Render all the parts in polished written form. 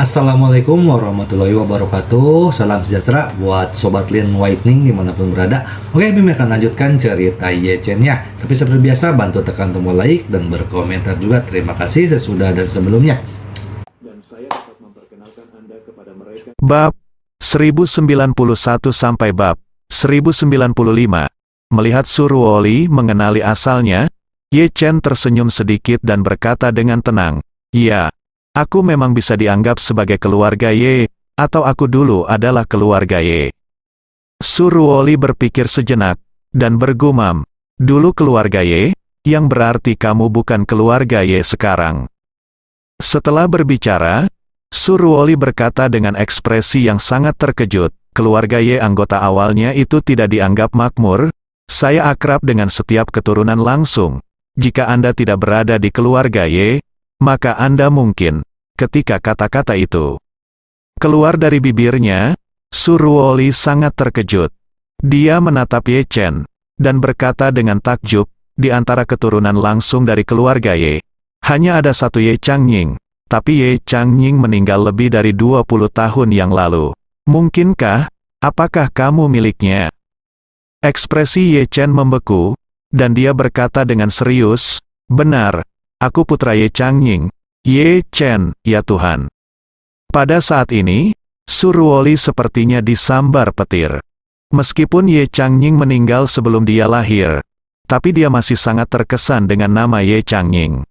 Assalamualaikum warahmatullahi wabarakatuh. Salam sejahtera buat Sobat Lin Whitening dimanapun berada. Oke, Bim akan lanjutkan cerita Yechen-nya. Tapi seperti biasa, bantu tekan tombol like dan berkomentar juga. Terima kasih sesudah dan sebelumnya. Dan saya dapat memperkenalkan Anda kepada mereka. Bab 1091 sampai bab 1095. Melihat Surwoli mengenali asalnya, Yechen tersenyum sedikit dan berkata dengan tenang, "Ya, aku memang bisa dianggap sebagai keluarga Ye, atau aku dulu adalah keluarga Ye." Surwoli berpikir sejenak, dan bergumam, "Dulu keluarga Ye, yang berarti kamu bukan keluarga Ye sekarang." Setelah berbicara, Surwoli berkata dengan ekspresi yang sangat terkejut, "Keluarga Ye anggota awalnya itu tidak dianggap makmur, saya akrab dengan setiap keturunan langsung. Jika Anda tidak berada di keluarga Ye, maka Anda mungkin." Ketika kata-kata itu keluar dari bibirnya, Surwoli sangat terkejut. Dia menatap Yechen, dan berkata dengan takjub, "Di antara keturunan langsung dari keluarga Ye, hanya ada satu Ye Changying, tapi Ye Changying meninggal lebih dari 20 tahun yang lalu. Mungkinkah, apakah kamu miliknya?" Ekspresi Yechen membeku, dan dia berkata dengan serius, "Benar, aku putra Ye Changying. Ye Chen, ya Tuhan." Pada saat ini, Surwoli sepertinya disambar petir. Meskipun Ye Changying meninggal sebelum dia lahir, tapi dia masih sangat terkesan dengan nama Ye Changying.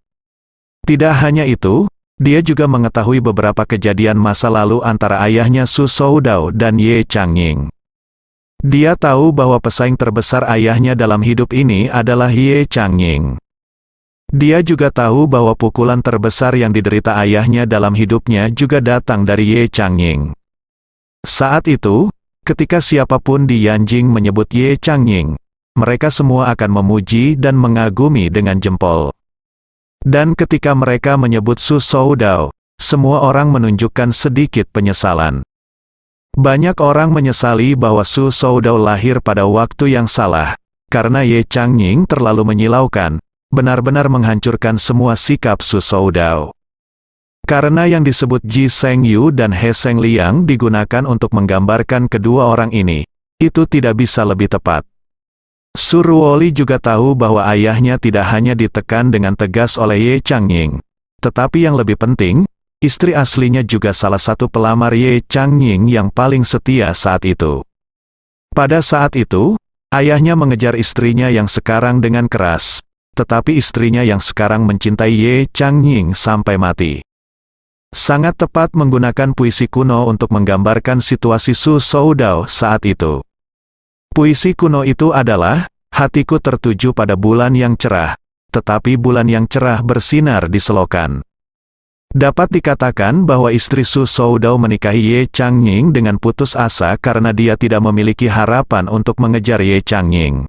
Tidak hanya itu, dia juga mengetahui beberapa kejadian masa lalu antara ayahnya Su Soudao dan Ye Changying. Dia tahu bahwa pesaing terbesar ayahnya dalam hidup ini adalah Ye Changying. Dia juga tahu bahwa pukulan terbesar yang diderita ayahnya dalam hidupnya juga datang dari Ye Changying. Saat itu, ketika siapapun di Yanjing menyebut Ye Changying, mereka semua akan memuji dan mengagumi dengan jempol. Dan ketika mereka menyebut Su Soudao, semua orang menunjukkan sedikit penyesalan. Banyak orang menyesali bahwa Su Soudao lahir pada waktu yang salah, karena Ye Changying terlalu menyilaukan, benar-benar menghancurkan semua sikap Su Soudao. Karena yang disebut Ji Seng Yu dan He Seng Liang digunakan untuk menggambarkan kedua orang ini, itu tidak bisa lebih tepat. Surwoli juga tahu bahwa ayahnya tidak hanya ditekan dengan tegas oleh Ye Changying, tetapi yang lebih penting, istri aslinya juga salah satu pelamar Ye Changying yang paling setia saat itu. Pada saat itu, ayahnya mengejar istrinya yang sekarang dengan keras, tetapi istrinya yang sekarang mencintai Ye Changying sampai mati. Sangat tepat menggunakan puisi kuno untuk menggambarkan situasi Su Soudao saat itu. Puisi kuno itu adalah, "Hatiku tertuju pada bulan yang cerah, tetapi bulan yang cerah bersinar di selokan." Dapat dikatakan bahwa istri Su Soudao menikahi Ye Changying dengan putus asa karena dia tidak memiliki harapan untuk mengejar Ye Changying.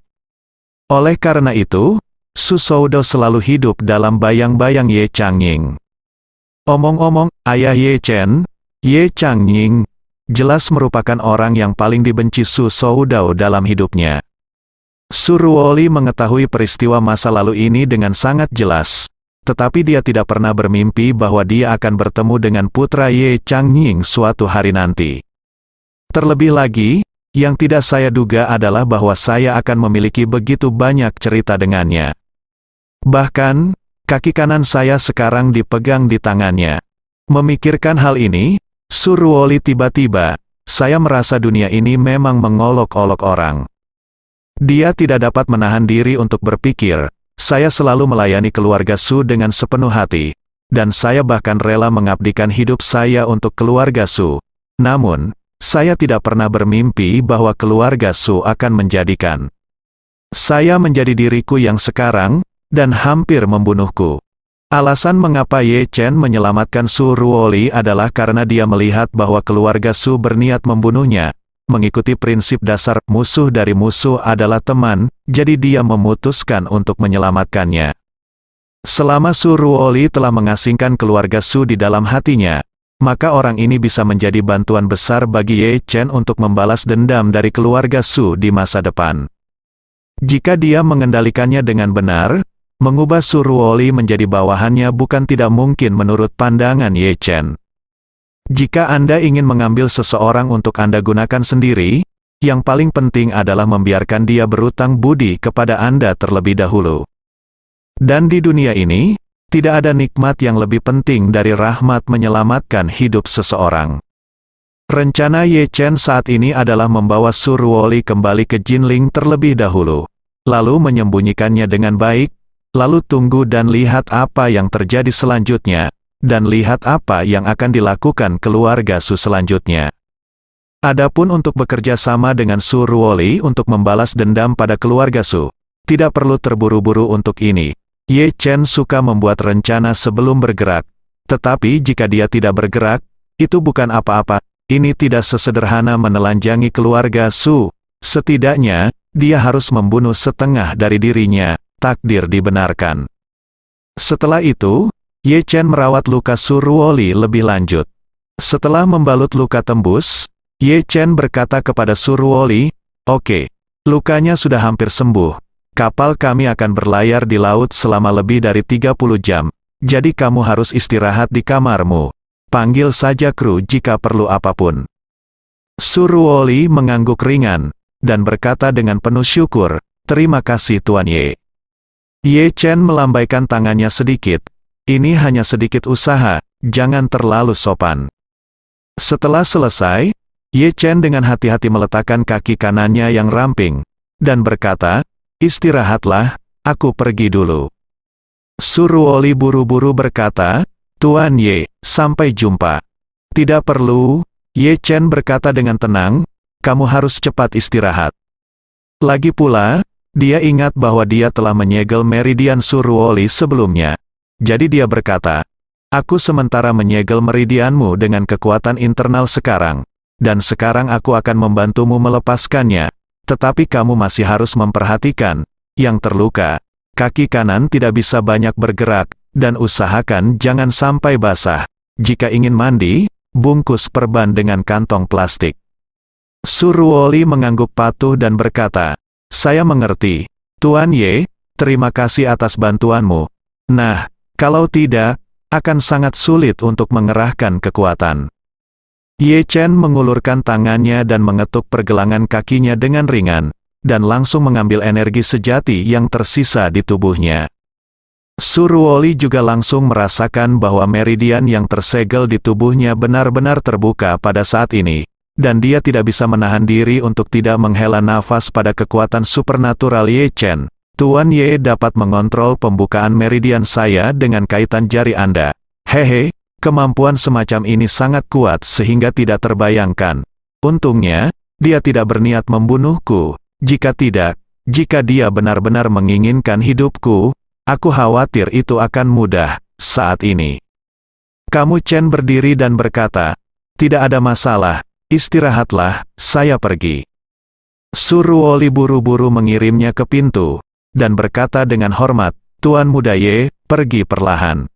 Oleh karena itu, Su Soudao selalu hidup dalam bayang-bayang Ye Changying. Omong-omong, ayah Ye Chen, Ye Changying, jelas merupakan orang yang paling dibenci Su Soudao dalam hidupnya. Surwoli mengetahui peristiwa masa lalu ini dengan sangat jelas, tetapi dia tidak pernah bermimpi bahwa dia akan bertemu dengan putra Ye Changying suatu hari nanti. Terlebih lagi, yang tidak saya duga adalah bahwa saya akan memiliki begitu banyak cerita dengannya. Bahkan, kaki kanan saya sekarang dipegang di tangannya. Memikirkan hal ini, Surwoli tiba-tiba, saya merasa dunia ini memang mengolok-olok orang. Dia tidak dapat menahan diri untuk berpikir, saya selalu melayani keluarga Su dengan sepenuh hati, dan saya bahkan rela mengabdikan hidup saya untuk keluarga Su. Namun, saya tidak pernah bermimpi bahwa keluarga Su akan menjadikan saya menjadi diriku yang sekarang, dan hampir membunuhku. Alasan mengapa Ye Chen menyelamatkan Surwoli adalah karena dia melihat bahwa keluarga Su berniat membunuhnya, mengikuti prinsip dasar, musuh dari musuh adalah teman, jadi dia memutuskan untuk menyelamatkannya. Selama Surwoli telah mengasingkan keluarga Su di dalam hatinya, maka orang ini bisa menjadi bantuan besar bagi Ye Chen untuk membalas dendam dari keluarga Su di masa depan. Jika dia mengendalikannya dengan benar, mengubah Surwoli menjadi bawahannya bukan tidak mungkin menurut pandangan Ye Chen. Jika Anda ingin mengambil seseorang untuk Anda gunakan sendiri, yang paling penting adalah membiarkan dia berutang budi kepada Anda terlebih dahulu. Dan di dunia ini, tidak ada nikmat yang lebih penting dari rahmat menyelamatkan hidup seseorang. Rencana Ye Chen saat ini adalah membawa Surwoli kembali ke Jinling terlebih dahulu, lalu menyembunyikannya dengan baik, lalu tunggu dan lihat apa yang terjadi selanjutnya, dan lihat apa yang akan dilakukan keluarga Su selanjutnya. Adapun untuk bekerja sama dengan Surwoli untuk membalas dendam pada keluarga Su, tidak perlu terburu-buru untuk ini. Ye Chen suka membuat rencana sebelum bergerak, tetapi jika dia tidak bergerak, itu bukan apa-apa. Ini tidak sesederhana menelanjangi keluarga Su. Setidaknya, dia harus membunuh setengah dari dirinya, takdir dibenarkan. Setelah itu, Ye Chen merawat luka Surwoli lebih lanjut. Setelah membalut luka tembus, Ye Chen berkata kepada Surwoli, "Oke, lukanya sudah hampir sembuh. Kapal kami akan berlayar di laut selama lebih dari 30 jam, jadi kamu harus istirahat di kamarmu. Panggil saja kru jika perlu apapun." Surwoli mengangguk ringan, dan berkata dengan penuh syukur, "Terima kasih Tuan Ye." Ye Chen melambaikan tangannya sedikit. "Ini hanya sedikit usaha, jangan terlalu sopan." Setelah selesai, Ye Chen dengan hati-hati meletakkan kaki kanannya yang ramping, dan berkata, "Istirahatlah, aku pergi dulu." Surwoli buru-buru berkata, "Tuan Ye, sampai jumpa." "Tidak perlu," Ye Chen berkata dengan tenang, "kamu harus cepat istirahat." Lagi pula, dia ingat bahwa dia telah menyegel meridian Surwoli sebelumnya. Jadi dia berkata, "Aku sementara menyegel meridianmu dengan kekuatan internal sekarang, dan sekarang aku akan membantumu melepaskannya, tetapi kamu masih harus memperhatikan, yang terluka, kaki kanan tidak bisa banyak bergerak, dan usahakan jangan sampai basah. Jika ingin mandi, bungkus perban dengan kantong plastik." Surwoli mengangguk patuh dan berkata, "Saya mengerti, Tuan Ye, terima kasih atas bantuanmu. Nah, kalau tidak, akan sangat sulit untuk mengerahkan kekuatan." Ye Chen mengulurkan tangannya dan mengetuk pergelangan kakinya dengan ringan, dan langsung mengambil energi sejati yang tersisa di tubuhnya. Surwoli juga langsung merasakan bahwa meridian yang tersegel di tubuhnya benar-benar terbuka pada saat ini, dan dia tidak bisa menahan diri untuk tidak menghela nafas pada kekuatan supernatural Ye Chen. "Tuan Ye dapat mengontrol pembukaan meridian saya dengan kaitan jari Anda. Hehe, kemampuan semacam ini sangat kuat sehingga tidak terbayangkan. Untungnya, dia tidak berniat membunuhku. Jika tidak, jika dia benar-benar menginginkan hidupku, aku khawatir itu akan mudah saat ini." Kamu Chen berdiri dan berkata, "Tidak ada masalah, istirahatlah, saya pergi." Surwoli buru-buru mengirimnya ke pintu, dan berkata dengan hormat, "Tuan Muda Ye, pergi perlahan."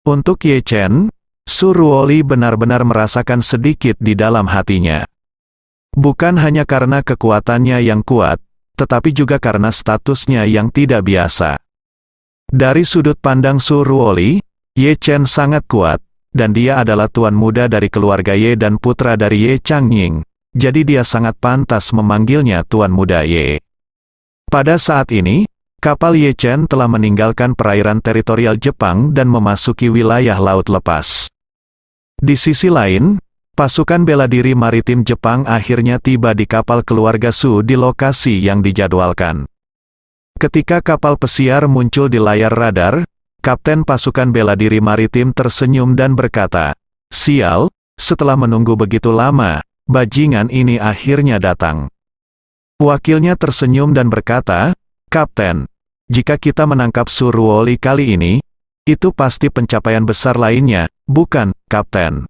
Untuk Ye Chen, Surwoli benar-benar merasakan sedikit di dalam hatinya. Bukan hanya karena kekuatannya yang kuat, tetapi juga karena statusnya yang tidak biasa. Dari sudut pandang Surwoli, Ye Chen sangat kuat, dan dia adalah tuan muda dari keluarga Ye dan putra dari Ye Changying, jadi dia sangat pantas memanggilnya Tuan Muda Ye. Pada saat ini, kapal Ye Chen telah meninggalkan perairan teritorial Jepang dan memasuki wilayah laut lepas. Di sisi lain, pasukan bela diri maritim Jepang akhirnya tiba di kapal keluarga Su di lokasi yang dijadwalkan. Ketika kapal pesiar muncul di layar radar, Kapten pasukan bela diri maritim tersenyum dan berkata, "Sial, setelah menunggu begitu lama, bajingan ini akhirnya datang." Wakilnya tersenyum dan berkata, "Kapten, jika kita menangkap Surwoli kali ini, itu pasti pencapaian besar lainnya, bukan, Kapten?"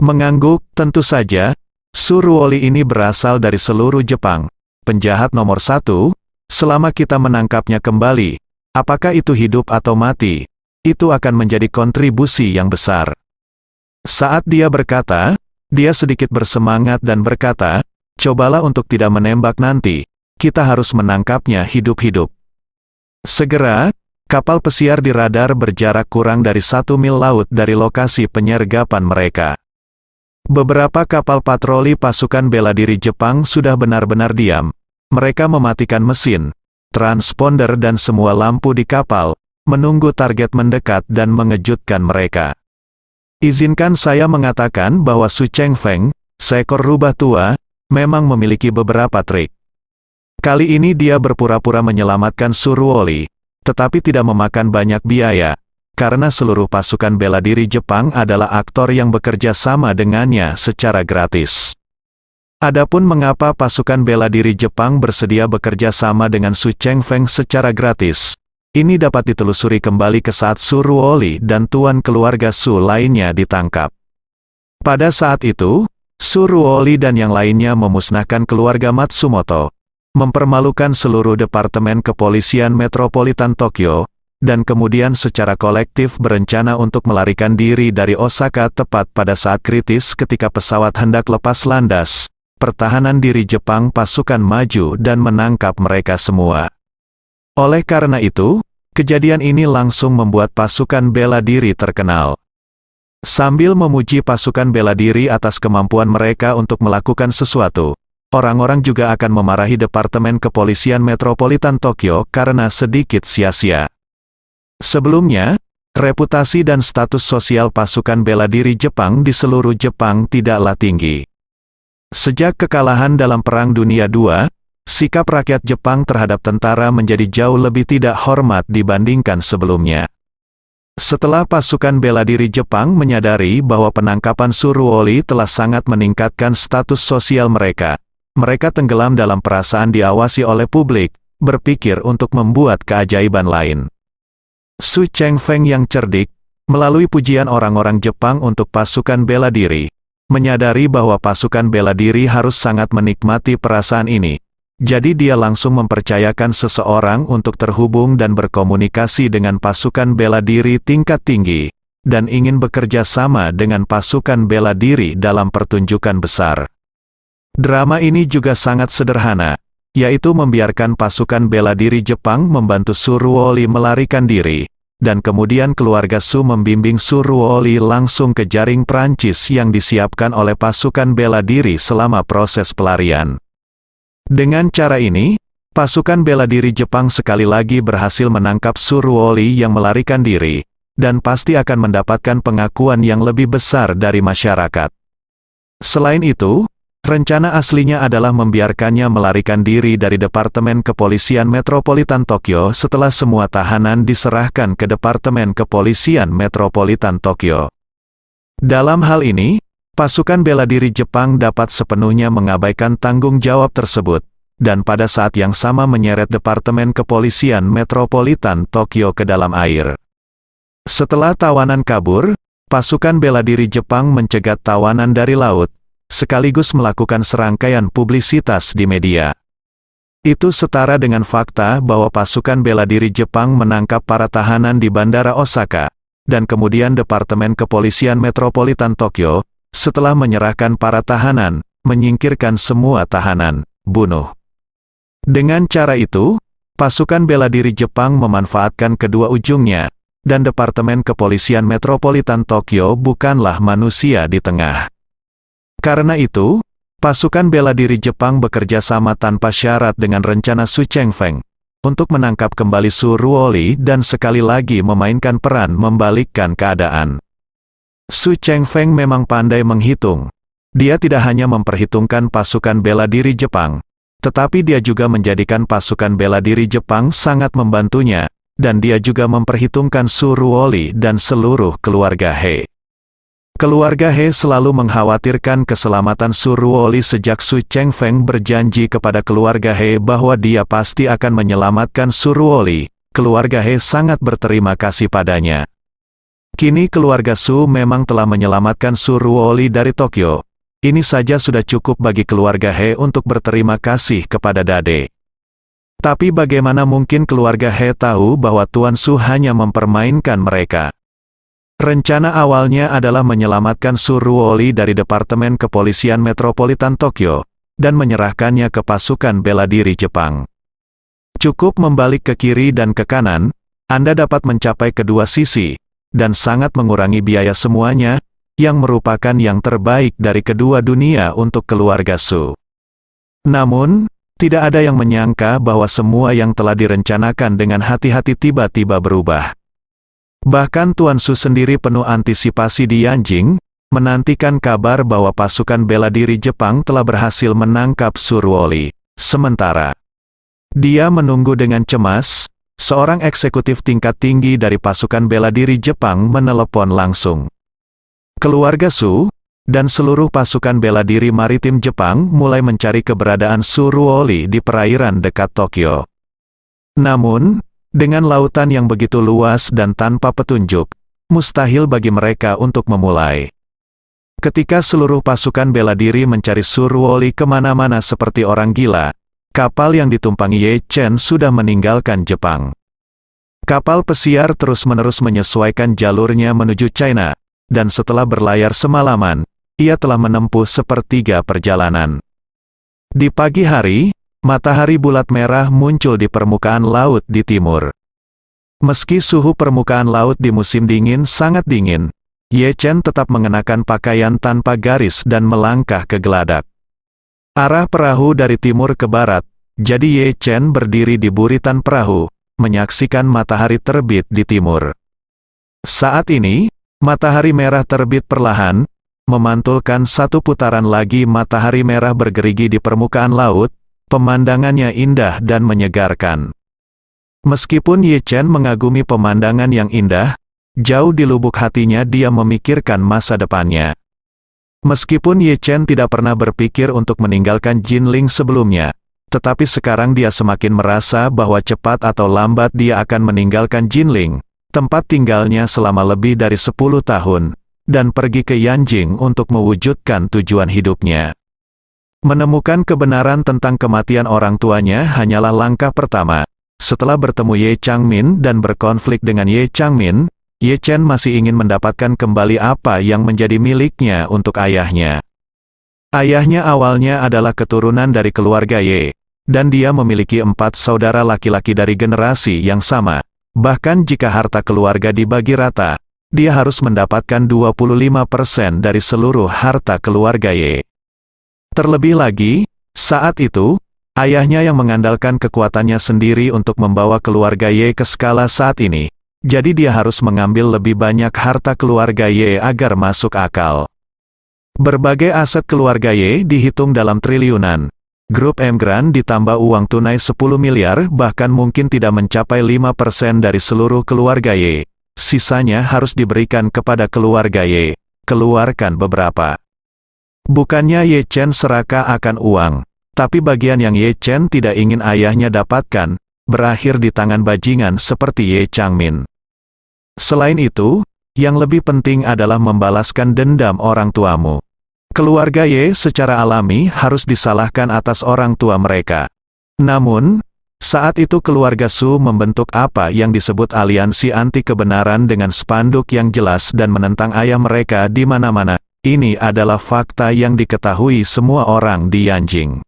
Mengangguk, tentu saja, Surwoli ini berasal dari seluruh Jepang, penjahat nomor 1, selama kita menangkapnya kembali, apakah itu hidup atau mati, itu akan menjadi kontribusi yang besar. Saat dia berkata, dia sedikit bersemangat dan berkata, "Cobalah untuk tidak menembak nanti, kita harus menangkapnya hidup-hidup." Segera, kapal pesiar di radar berjarak kurang dari 1 mil laut dari lokasi penyergapan mereka. Beberapa kapal patroli pasukan bela diri Jepang sudah benar-benar diam. Mereka mematikan mesin, transponder dan semua lampu di kapal, menunggu target mendekat dan mengejutkan mereka. Izinkan saya mengatakan bahwa Su Chengfeng, seekor rubah tua, memang memiliki beberapa trik. Kali ini dia berpura-pura menyelamatkan Suruoli, tetapi tidak memakan banyak biaya, karena seluruh pasukan bela diri Jepang adalah aktor yang bekerja sama dengannya secara gratis. Adapun mengapa pasukan bela diri Jepang bersedia bekerja sama dengan Su Chengfeng secara gratis, ini dapat ditelusuri kembali ke saat Suruoli dan tuan keluarga Su lainnya ditangkap. Pada saat itu, Suruoli dan yang lainnya memusnahkan keluarga Matsumoto, mempermalukan seluruh Departemen Kepolisian Metropolitan Tokyo, dan kemudian secara kolektif berencana untuk melarikan diri dari Osaka tepat pada saat kritis ketika pesawat hendak lepas landas. Pertahanan diri Jepang pasukan maju dan menangkap mereka semua. Oleh karena itu, kejadian ini langsung membuat pasukan bela diri terkenal. Sambil memuji pasukan bela diri atas kemampuan mereka untuk melakukan sesuatu, orang-orang juga akan memarahi Departemen Kepolisian Metropolitan Tokyo karena sedikit sia-sia. Sebelumnya, reputasi dan status sosial pasukan bela diri Jepang di seluruh Jepang tidaklah tinggi. Sejak kekalahan dalam Perang Dunia II, sikap rakyat Jepang terhadap tentara menjadi jauh lebih tidak hormat dibandingkan sebelumnya. Setelah pasukan bela diri Jepang menyadari bahwa penangkapan Suruoli telah sangat meningkatkan status sosial mereka, mereka tenggelam dalam perasaan diawasi oleh publik, berpikir untuk membuat keajaiban lain. Su Chengfeng yang cerdik, melalui pujian orang-orang Jepang untuk pasukan bela diri, menyadari bahwa pasukan bela diri harus sangat menikmati perasaan ini. Jadi dia langsung mempercayakan seseorang untuk terhubung dan berkomunikasi dengan pasukan bela diri tingkat tinggi, dan ingin bekerja sama dengan pasukan bela diri dalam pertunjukan besar. Drama ini juga sangat sederhana, yaitu membiarkan pasukan bela diri Jepang membantu Suruoli melarikan diri, dan kemudian keluarga Su membimbing Suruoli langsung ke jaring Prancis yang disiapkan oleh pasukan bela diri selama proses pelarian. Dengan cara ini, pasukan bela diri Jepang sekali lagi berhasil menangkap Suruoli yang melarikan diri, dan pasti akan mendapatkan pengakuan yang lebih besar dari masyarakat. Selain itu, rencana aslinya adalah membiarkannya melarikan diri dari Departemen Kepolisian Metropolitan Tokyo setelah semua tahanan diserahkan ke Departemen Kepolisian Metropolitan Tokyo. Dalam hal ini, pasukan bela diri Jepang dapat sepenuhnya mengabaikan tanggung jawab tersebut, dan pada saat yang sama menyeret Departemen Kepolisian Metropolitan Tokyo ke dalam air. Setelah tawanan kabur, pasukan bela diri Jepang mencegat tawanan dari laut, sekaligus melakukan serangkaian publisitas di media. Itu setara dengan fakta bahwa pasukan bela diri Jepang menangkap para tahanan di Bandara Osaka, dan kemudian Departemen Kepolisian Metropolitan Tokyo, setelah menyerahkan para tahanan, menyingkirkan semua tahanan, bunuh. Dengan cara itu, pasukan bela diri Jepang memanfaatkan kedua ujungnya, dan Departemen Kepolisian Metropolitan Tokyo bukanlah manusia di tengah. Karena itu, pasukan bela diri Jepang bekerja sama tanpa syarat dengan rencana Su Chengfeng, untuk menangkap kembali Suruoli dan sekali lagi memainkan peran membalikkan keadaan. Su Chengfeng memang pandai menghitung. Dia tidak hanya memperhitungkan pasukan bela diri Jepang, tetapi dia juga menjadikan pasukan bela diri Jepang sangat membantunya, dan dia juga memperhitungkan Suruoli dan seluruh keluarga He. Keluarga He selalu mengkhawatirkan keselamatan Suruoli sejak Su Chengfeng berjanji kepada keluarga He bahwa dia pasti akan menyelamatkan Suruoli. Keluarga He sangat berterima kasih padanya. Kini keluarga Su memang telah menyelamatkan Suruoli dari Tokyo. Ini saja sudah cukup bagi keluarga He untuk berterima kasih kepada Dade. Tapi bagaimana mungkin keluarga He tahu bahwa Tuan Su hanya mempermainkan mereka? Rencana awalnya adalah menyelamatkan Suruoli dari Departemen Kepolisian Metropolitan Tokyo, dan menyerahkannya ke pasukan bela diri Jepang. Cukup membalik ke kiri dan ke kanan, Anda dapat mencapai kedua sisi, dan sangat mengurangi biaya semuanya, yang merupakan yang terbaik dari kedua dunia untuk keluarga Su. Namun, tidak ada yang menyangka bahwa semua yang telah direncanakan dengan hati-hati tiba-tiba berubah. Bahkan Tuan Su sendiri penuh antisipasi di Yanjing, menantikan kabar bahwa pasukan bela diri Jepang telah berhasil menangkap Surwoli. Sementara dia menunggu dengan cemas, seorang eksekutif tingkat tinggi dari pasukan bela diri Jepang menelepon langsung. Keluarga Su dan seluruh pasukan bela diri maritim Jepang mulai mencari keberadaan Surwoli di perairan dekat Tokyo. Namun, dengan lautan yang begitu luas dan tanpa petunjuk, mustahil bagi mereka untuk memulai. Ketika seluruh pasukan bela diri mencari Surwoli kemana-mana seperti orang gila, kapal yang ditumpangi Ye Chen sudah meninggalkan Jepang. Kapal pesiar terus-menerus menyesuaikan jalurnya menuju China, dan setelah berlayar semalaman, ia telah menempuh sepertiga perjalanan. Di pagi hari, matahari bulat merah muncul di permukaan laut di timur. Meski suhu permukaan laut di musim dingin sangat dingin, Ye Chen tetap mengenakan pakaian tanpa garis dan melangkah ke geladak. Arah perahu dari timur ke barat, jadi Ye Chen berdiri di buritan perahu, menyaksikan matahari terbit di timur. Saat ini, matahari merah terbit perlahan, memantulkan satu putaran lagi matahari merah bergerigi di permukaan laut, pemandangannya indah dan menyegarkan. Meskipun Ye Chen mengagumi pemandangan yang indah, jauh di lubuk hatinya dia memikirkan masa depannya. Meskipun Ye Chen tidak pernah berpikir untuk meninggalkan Jinling sebelumnya, tetapi sekarang dia semakin merasa bahwa cepat atau lambat dia akan meninggalkan Jinling, tempat tinggalnya selama lebih dari 10 tahun, dan pergi ke Yanjing untuk mewujudkan tujuan hidupnya. Menemukan kebenaran tentang kematian orang tuanya hanyalah langkah pertama. Setelah bertemu Ye Changmin dan berkonflik dengan Ye Changmin, Ye Chen masih ingin mendapatkan kembali apa yang menjadi miliknya untuk ayahnya. Ayahnya awalnya adalah keturunan dari keluarga Ye, dan dia memiliki 4 saudara laki-laki dari generasi yang sama. Bahkan jika harta keluarga dibagi rata, dia harus mendapatkan 25% dari seluruh harta keluarga Ye. Terlebih lagi, saat itu, ayahnya yang mengandalkan kekuatannya sendiri untuk membawa keluarga Ye ke skala saat ini. Jadi dia harus mengambil lebih banyak harta keluarga Ye agar masuk akal. Berbagai aset keluarga Ye dihitung dalam triliunan. Grup Emgran ditambah uang tunai 10 miliar bahkan mungkin tidak mencapai 5% dari seluruh keluarga Ye. Sisanya harus diberikan kepada keluarga Ye. Keluarkan beberapa. Bukannya Ye Chen serakah akan uang, tapi bagian yang Ye Chen tidak ingin ayahnya dapatkan, berakhir di tangan bajingan seperti Ye Changmin. Selain itu, yang lebih penting adalah membalaskan dendam orang tuamu. Keluarga Ye secara alami harus disalahkan atas orang tua mereka. Namun, saat itu keluarga Su membentuk apa yang disebut aliansi anti kebenaran dengan spanduk yang jelas dan menentang ayah mereka di mana-mana. Ini adalah fakta yang diketahui semua orang di Yanjing.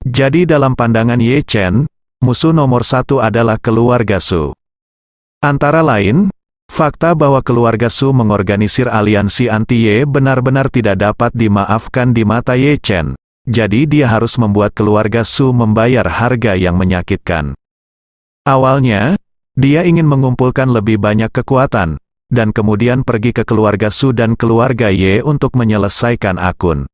Jadi dalam pandangan Ye Chen, musuh nomor 1 adalah keluarga Su. Antara lain, fakta bahwa keluarga Su mengorganisir aliansi anti-Ye benar-benar tidak dapat dimaafkan di mata Ye Chen. Jadi dia harus membuat keluarga Su membayar harga yang menyakitkan. Awalnya, dia ingin mengumpulkan lebih banyak kekuatan, dan kemudian pergi ke keluarga Su dan keluarga Ye untuk menyelesaikan akun.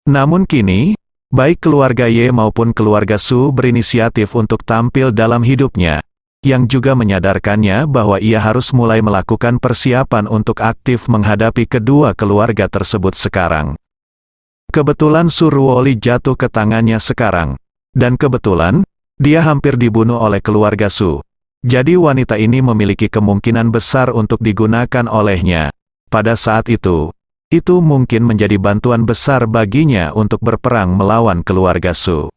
Namun kini, baik keluarga Ye maupun keluarga Su berinisiatif untuk tampil dalam hidupnya, yang juga menyadarkannya bahwa ia harus mulai melakukan persiapan untuk aktif menghadapi kedua keluarga tersebut sekarang. Kebetulan Surwoli jatuh ke tangannya sekarang, dan kebetulan, dia hampir dibunuh oleh keluarga Su. Jadi wanita ini memiliki kemungkinan besar untuk digunakan olehnya. Pada saat itu mungkin menjadi bantuan besar baginya untuk berperang melawan keluarga Su.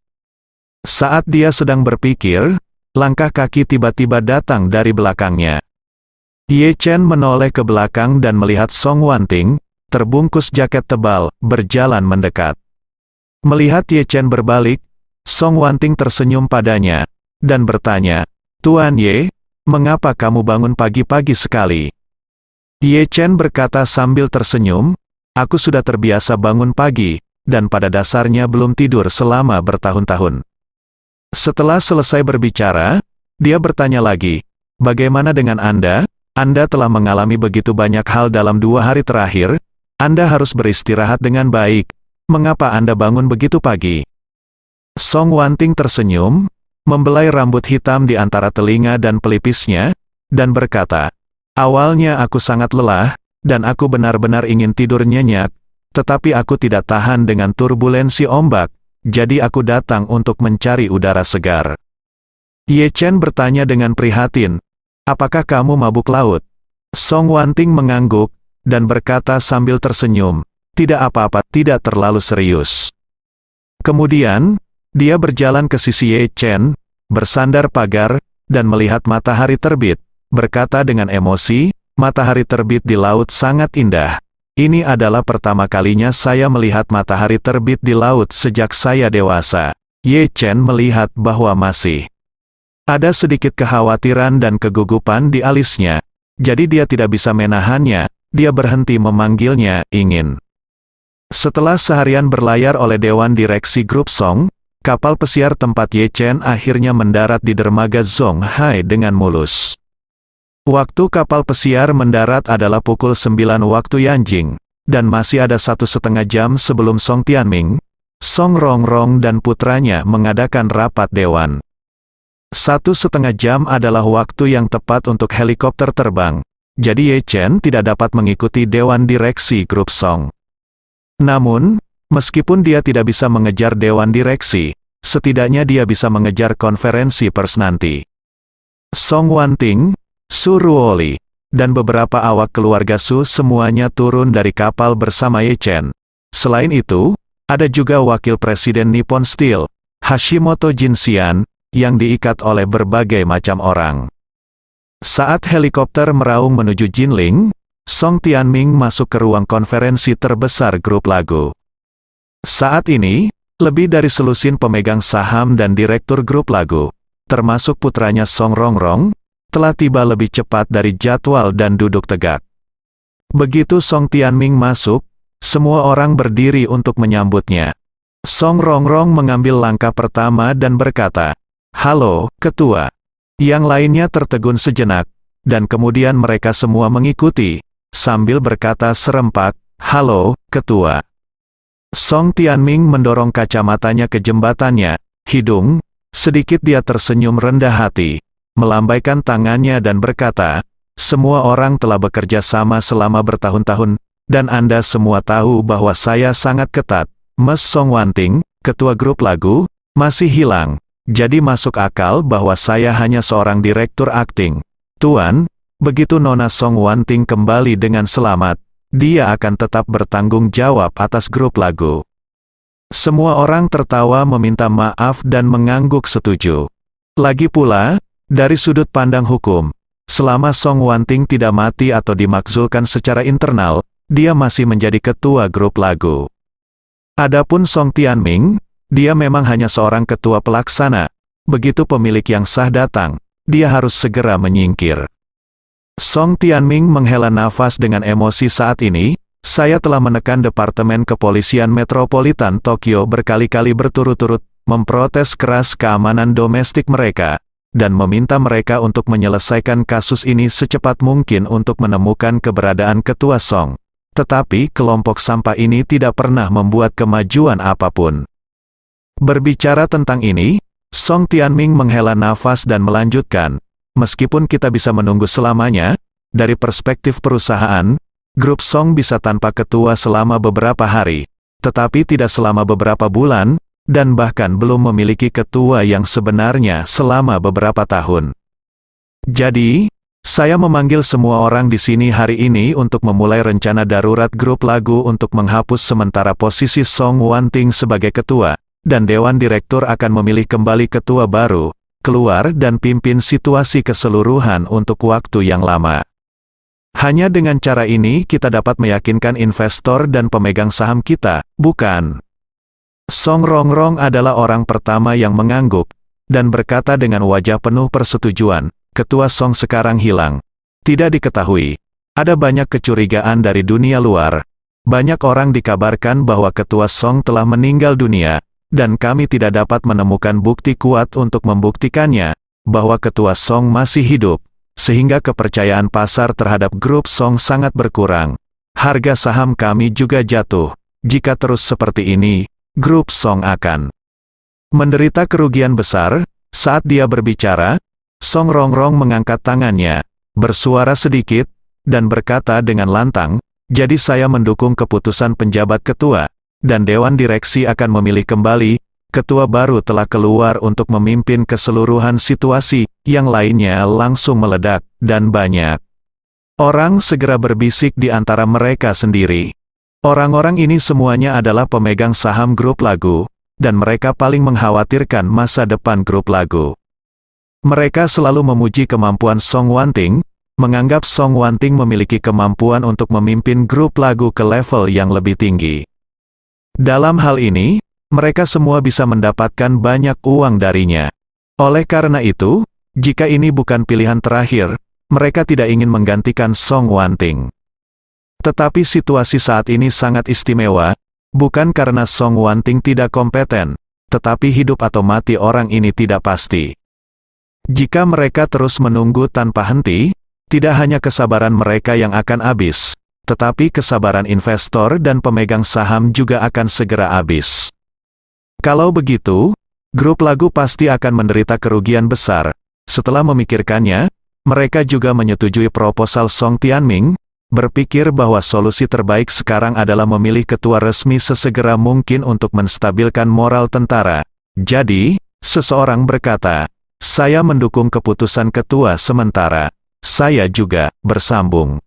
Saat dia sedang berpikir, langkah kaki tiba-tiba datang dari belakangnya. Ye Chen menoleh ke belakang dan melihat Song Wanting, terbungkus jaket tebal, berjalan mendekat. Melihat Ye Chen berbalik, Song Wanting tersenyum padanya, dan bertanya, "Tuan Ye, mengapa kamu bangun pagi-pagi sekali?" Ye Chen berkata sambil tersenyum, aku sudah terbiasa bangun pagi, dan pada dasarnya belum tidur selama bertahun-tahun. Setelah selesai berbicara, dia bertanya lagi, bagaimana dengan Anda? Anda telah mengalami begitu banyak hal dalam 2 hari terakhir, Anda harus beristirahat dengan baik. Mengapa Anda bangun begitu pagi? Song Wanting tersenyum, membelai rambut hitam di antara telinga dan pelipisnya, dan berkata, awalnya aku sangat lelah, dan aku benar-benar ingin tidur nyenyak, tetapi aku tidak tahan dengan turbulensi ombak, jadi aku datang untuk mencari udara segar. Ye Chen bertanya dengan prihatin, apakah kamu mabuk laut? Song Wanting mengangguk, dan berkata sambil tersenyum, tidak apa-apa, tidak terlalu serius. Kemudian, dia berjalan ke sisi Ye Chen, bersandar pagar, dan melihat matahari terbit, berkata dengan emosi, matahari terbit di laut sangat indah. Ini adalah pertama kalinya saya melihat matahari terbit di laut sejak saya dewasa. Ye Chen melihat bahwa masih ada sedikit kekhawatiran dan kegugupan di alisnya, jadi dia tidak bisa menahannya, dia berhenti memanggilnya, ingin. Setelah seharian berlayar oleh Dewan Direksi Grup Song, kapal pesiar tempat Ye Chen akhirnya mendarat di dermaga Zonghai dengan mulus. Waktu kapal pesiar mendarat adalah pukul 9 waktu Yanjing, dan masih ada 1,5 jam sebelum Song Tianming, Song Rongrong dan putranya mengadakan rapat dewan. 1,5 jam adalah waktu yang tepat untuk helikopter terbang, jadi Ye Chen tidak dapat mengikuti Dewan Direksi Grup Song. Namun, meskipun dia tidak bisa mengejar Dewan Direksi, setidaknya dia bisa mengejar konferensi pers nanti. Song Wanting, Su Ruoli, dan beberapa awak keluarga Su semuanya turun dari kapal bersama Ye Chen. Selain itu, ada juga wakil presiden Nippon Steel, Hashimoto Jinxian, yang diikat oleh berbagai macam orang. Saat helikopter meraung menuju Jinling, Song Tianming masuk ke ruang konferensi terbesar grup lagu. Saat ini, lebih dari selusin pemegang saham dan direktur grup lagu, termasuk putranya Song Rongrong, telah tiba lebih cepat dari jadwal dan duduk tegak. Begitu Song Tianming masuk, semua orang berdiri untuk menyambutnya. Song Rongrong mengambil langkah pertama dan berkata, "Halo, Ketua." Yang lainnya tertegun sejenak, dan kemudian mereka semua mengikuti, sambil berkata serempak, "Halo, Ketua." Song Tianming mendorong kacamatanya ke jembatannya, hidung, sedikit dia tersenyum rendah hati, melambaikan tangannya dan berkata, semua orang telah bekerja sama selama bertahun-tahun, dan Anda semua tahu bahwa saya sangat ketat. Mes Song Wanting, ketua grup lagu, masih hilang, jadi masuk akal bahwa saya hanya seorang direktur akting. Tuan, begitu Nona Song Wanting kembali dengan selamat, dia akan tetap bertanggung jawab atas grup lagu. Semua orang tertawa meminta maaf dan mengangguk setuju. Lagi pula, dari sudut pandang hukum, selama Song Wanting tidak mati atau dimakzulkan secara internal, dia masih menjadi ketua grup lagu. Adapun Song Tianming, dia memang hanya seorang ketua pelaksana. Begitu pemilik yang sah datang, dia harus segera menyingkir. Song Tianming menghela nafas dengan emosi saat ini. Saya telah menekan Departemen Kepolisian Metropolitan Tokyo berkali-kali berturut-turut, memprotes keras keamanan domestik mereka, dan meminta mereka untuk menyelesaikan kasus ini secepat mungkin untuk menemukan keberadaan Ketua Song. Tetapi kelompok sampah ini tidak pernah membuat kemajuan apapun. Berbicara tentang ini, Song Tianming menghela nafas dan melanjutkan, meskipun kita bisa menunggu selamanya, dari perspektif perusahaan, Grup Song bisa tanpa ketua selama beberapa hari, tetapi tidak selama beberapa bulan, dan bahkan belum memiliki ketua yang sebenarnya selama beberapa tahun. Jadi, saya memanggil semua orang di sini hari ini untuk memulai rencana darurat grup lagu untuk menghapus sementara posisi Song Wanting sebagai ketua, dan Dewan Direktur akan memilih kembali ketua baru, keluar dan pimpin situasi keseluruhan untuk waktu yang lama. Hanya dengan cara ini kita dapat meyakinkan investor dan pemegang saham kita, bukan? Song Rongrong adalah orang pertama yang mengangguk, dan berkata dengan wajah penuh persetujuan, Ketua Song sekarang hilang. Tidak diketahui. Ada banyak kecurigaan dari dunia luar. Banyak orang dikabarkan bahwa Ketua Song telah meninggal dunia, dan kami tidak dapat menemukan bukti kuat untuk membuktikannya, bahwa Ketua Song masih hidup, sehingga kepercayaan pasar terhadap grup Song sangat berkurang. Harga saham kami juga jatuh. Jika terus seperti ini, grup Song akan menderita kerugian besar. Saat dia berbicara, Song Rongrong mengangkat tangannya, bersuara sedikit, dan berkata dengan lantang, "Jadi saya mendukung keputusan penjabat ketua, dan Dewan Direksi akan memilih kembali, ketua baru telah keluar untuk memimpin keseluruhan situasi." Yang lainnya langsung meledak, dan banyak orang segera berbisik di antara mereka sendiri. Orang-orang ini semuanya adalah pemegang saham grup Lagu, dan mereka paling mengkhawatirkan masa depan grup Lagu. Mereka selalu memuji kemampuan Song Wanting, menganggap Song Wanting memiliki kemampuan untuk memimpin grup Lagu ke level yang lebih tinggi. Dalam hal ini, mereka semua bisa mendapatkan banyak uang darinya. Oleh karena itu, jika ini bukan pilihan terakhir, mereka tidak ingin menggantikan Song Wanting. Tetapi situasi saat ini sangat istimewa, bukan karena Song Wanting tidak kompeten, tetapi hidup atau mati orang ini tidak pasti. Jika mereka terus menunggu tanpa henti, tidak hanya kesabaran mereka yang akan habis, tetapi kesabaran investor dan pemegang saham juga akan segera habis. Kalau begitu, grup Lagu pasti akan menderita kerugian besar. Setelah memikirkannya, mereka juga menyetujui proposal Song Tianming, berpikir bahwa solusi terbaik sekarang adalah memilih ketua resmi sesegera mungkin untuk menstabilkan moral tentara. Jadi, seseorang berkata, "Saya mendukung keputusan ketua sementara." Saya juga bersambung.